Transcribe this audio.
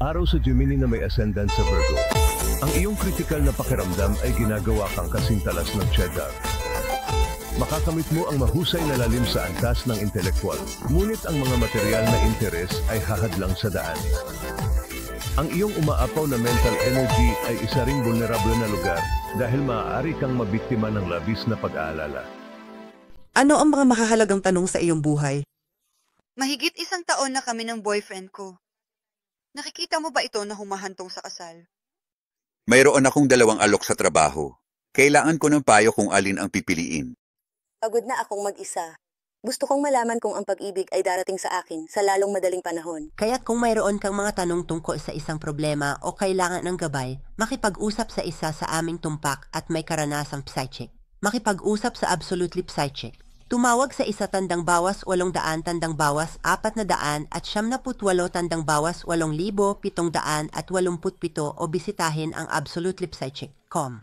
Araw sa Gemini na may ascendant sa Virgo. Ang iyong kritikal na pakiramdam ay ginagawa kang kasintalas ng cheddar. Makakamit mo ang mahusay na lalim sa antas ng intelektual, ngunit ang mga material na interes ay hahadlang sa daan. Ang iyong umaapaw na mental energy ay isa ring vulnerable na lugar dahil maaari kang mabiktima ng labis na pag-aalala. Ano ang mga makahalagang tanong sa iyong buhay? Mahigit 1 taon na kami ng boyfriend ko. Nakikita mo ba ito na humahantong sa kasal? Mayroon akong 2 alok sa trabaho. Kailangan ko ng payo kung alin ang pipiliin. Pagod na akong mag-isa. Gusto kong malaman kung ang pag-ibig ay darating sa akin sa lalong madaling panahon. Kaya't kung mayroon kang mga tanong tungkol sa isang problema o kailangan ng gabay, makipag-usap sa isa sa aming tumpak at may karanasang psychic. Makipag-usap sa Absolutely Psychic. Tumawag sa 1-800-800 at 78-800-8,787 o bisitahin ang absolutelypsychic.com.